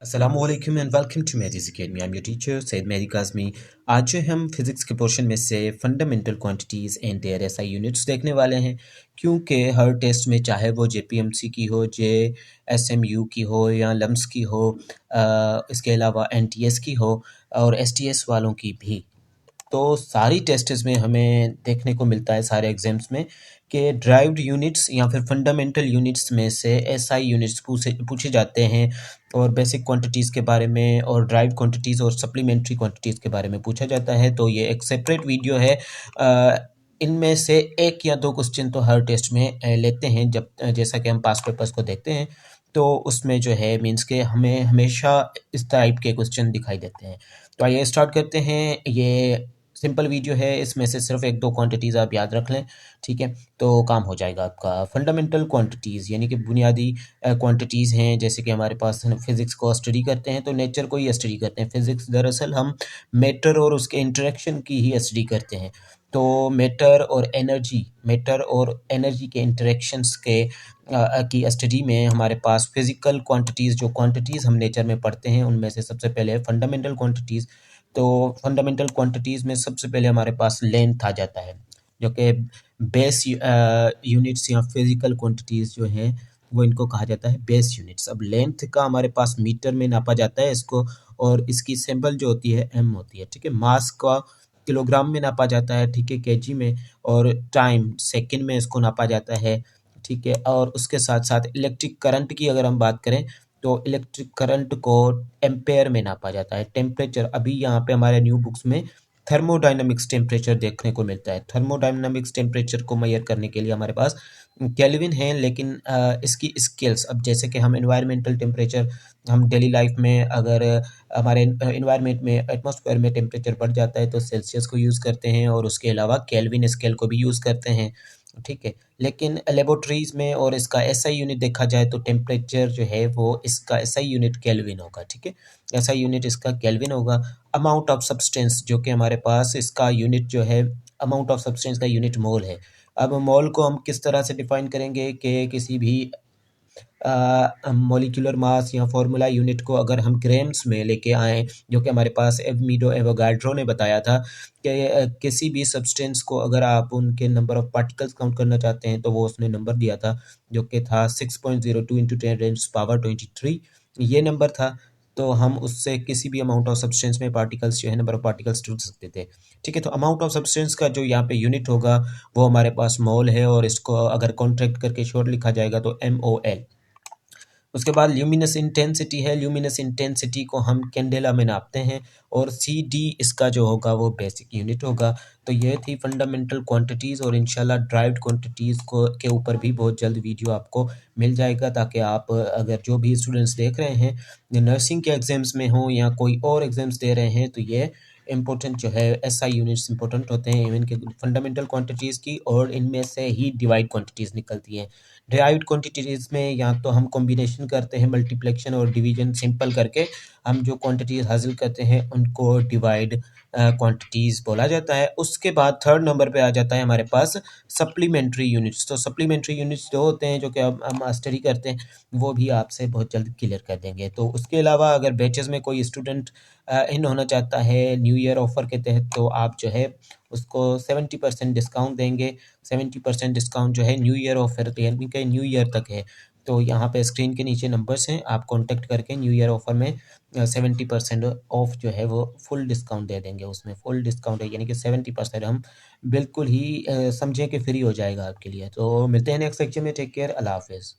Assalamualaikum and welcome to Mehdi's Academy. I'm your teacher Said Mehdi Kazmi. आज जो हम physics के portion में से fundamental quantities and their SI units देखने वाले हैं, क्योंकि हर टेस्ट में चाहे वो जेपीएमसी की हो, जेएसएमयू की हो या लम्स की हो, इसके अलावा एनटीएस की हो और एसटीएस वालों की भी, तो सारी टेस्ट्स में हमें देखने को मिलता है सारे एग्जाम्स में कि ड्राइव्ड यूनिट्स या फिर फंडामेंटल यूनिट्स में से एसआई यूनिट्स पूछे जाते हैं और बेसिक क्वांटिटीज़ के बारे में और ड्राइव क्वांटिटीज़ और सप्लीमेंट्री क्वांटिटीज़ के बारे में पूछा जाता है। तो ये एक सेपरेट वीडियो है। इनमें से एक या दो क्वेश्चन तो हर टेस्ट में लेते हैं। जब जैसा कि हम पास पेपर्स को देखते हैं तो उसमें जो है मीन्स के हमें हमेशा इस टाइप के क्वेश्चन दिखाई देते हैं। तो आइए स्टार्ट करते हैं। ये सिंपल वीडियो है, इसमें से सिर्फ एक दो क्वांटिटीज़ आप याद रख लें, ठीक है, तो काम हो जाएगा आपका। फंडामेंटल क्वांटिटीज़ यानी कि बुनियादी क्वांटिटीज़ हैं। जैसे कि हमारे पास फिज़िक्स को स्टडी करते हैं तो नेचर को ही स्टडी करते हैं। फिज़िक्स दरअसल हम मैटर और उसके इंटरेक्शन की ही स्टडी करते हैं। तो मैटर और एनर्जी के इंटरेक्शंस के की स्टडी में हमारे पास फिज़िकल क्वांटिटीज़, जो क्वांटिटीज़ हम नेचर में पढ़ते हैं उनमें से सबसे पहले है फंडामेंटल क्वांटिटीज़। तो फंडामेंटल क्वांटिटीज़ में सबसे पहले हमारे पास लेंथ आ जाता है, जो कि बेस यूनिट्स या फिजिकल क्वांटिटीज़ जो हैं वो इनको कहा जाता है बेस यूनिट्स। अब लेंथ का हमारे पास मीटर में नापा जाता है इसको, और इसकी सिंबल जो होती है एम होती है, ठीक है। मास का किलोग्राम में नापा जाता है, ठीक है, केजी में, और टाइम सेकंड में इसको नापा जाता है, ठीक है। और उसके साथ साथ इलेक्ट्रिक करंट की अगर हम बात करें तो इलेक्ट्रिक करंट को एम्पेयर में नापा जाता है। टेम्परेचर, अभी यहाँ पे हमारे न्यू बुक्स में थर्मोडायनामिक्स टेम्परेचर देखने को मिलता है। थर्मोडायनामिक्स टेम्परेचर को मेजर करने के लिए हमारे पास केल्विन है, लेकिन इसकी स्केल्स, अब जैसे कि हम एनवायरमेंटल टेम्परेचर, हम डेली लाइफ में अगर हमारे एनवायरनमेंट में एटमॉस्फेयर में टेम्परेचर बढ़ जाता है तो सेल्सियस को यूज़ करते हैं, और उसके अलावा केल्विन स्केल को भी यूज़ करते हैं, ठीक है। लेकिन लेबोरेटरीज में और इसका एसआई यूनिट देखा जाए तो टेम्परेचर जो है वो इसका एसआई यूनिट केल्विन होगा, ठीक है। एसआई यूनिट इसका केल्विन होगा। अमाउंट ऑफ सब्सटेंस, जो कि हमारे पास इसका यूनिट जो है, अमाउंट ऑफ सब्सटेंस का यूनिट मोल है। अब मोल को हम किस तरह से डिफाइन करेंगे कि किसी भी मॉलिक्यूलर मास या फार्मूला यूनिट को अगर हम ग्राम्स में लेके आएँ, जो कि हमारे पास एमिडो एवोगाड्रो ने बताया था कि किसी भी सब्सटेंस को अगर आप उनके नंबर ऑफ पार्टिकल्स काउंट करना चाहते हैं तो वो उसने नंबर दिया था, जो कि था 6.02 इंटू 10⁻23। ये नंबर था। तो हम उससे किसी भी अमाउंट ऑफ सब्सटेंस में पार्टिकल्स जो है, नंबर ऑफ पार्टिकल्स ढूंढ सकते थे, ठीक है। तो अमाउंट ऑफ सब्सटेंस का जो यहाँ पे यूनिट होगा वो हमारे पास मोल है, और इसको अगर कॉन्ट्रैक्ट करके शॉर्ट लिखा जाएगा तो MOL। उसके बाद ल्यूमिनस इंटेंसिटी है। ल्यूमिनस इंटेंसिटी को हम कैंडेला में नापते हैं, और CD इसका जो होगा वो बेसिक यूनिट होगा। तो ये थी फंडामेंटल क्वांटिटीज़, और इंशाल्लाह ड्राइव्ड क्वांटिटीज़ को के ऊपर भी बहुत जल्द वीडियो आपको मिल जाएगा, ताकि आप अगर जो भी स्टूडेंट्स देख रहे हैं नर्सिंग के एग्ज़ाम्स में हों या कोई और एग्ज़ाम्स दे रहे हैं, तो ये इम्पोर्टेंट जो है एसआई यूनिट्स इंपॉर्टेंट होते हैं इवन के फंडामेंटल क्वांटिटीज़ की, और इनमें से ही डिवाइड क्वांटिटीज़ निकलती हैं। डिराइव्ड क्वांटिटीज़ में या तो हम कॉम्बिनेशन करते हैं, मल्टीप्लिकेशन और डिवीजन सिंपल करके हम जो क्वांटिटीज़ हासिल करते हैं उनको डिवाइड क्वांटिटीज़ बोला जाता है। उसके बाद थर्ड नंबर पे आ जाता है हमारे पास सप्लीमेंट्री यूनिट्स। तो सप्लीमेंट्री यूनिट्स जो होते हैं, जो कि अब हम स्टडी करते हैं, वो भी आपसे बहुत जल्द क्लियर कर देंगे। तो उसके अलावा अगर बैचेस में कोई स्टूडेंट इन होना चाहता है न्यू ईयर ऑफ़र के तहत, तो आप जो है उसको 70% डिस्काउंट देंगे। 70% डिस्काउंट जो है न्यू ईयर ऑफ़र, तो यानी कि न्यू ईयर तक है। तो यहाँ पे स्क्रीन के नीचे नंबर्स हैं, आप कॉन्टैक्ट करके न्यू ईयर ऑफ़र में 70% ऑफ जो है वो फुल डिस्काउंट दे देंगे। उसमें फुल डिस्काउंट है, यानी कि 70% हम बिल्कुल ही समझें कि फ्री हो जाएगा आपके लिए। तो मिलते हैं नेक्स्ट सेक्शन में। टेक केयर, अल्लाह हाफ़िज़।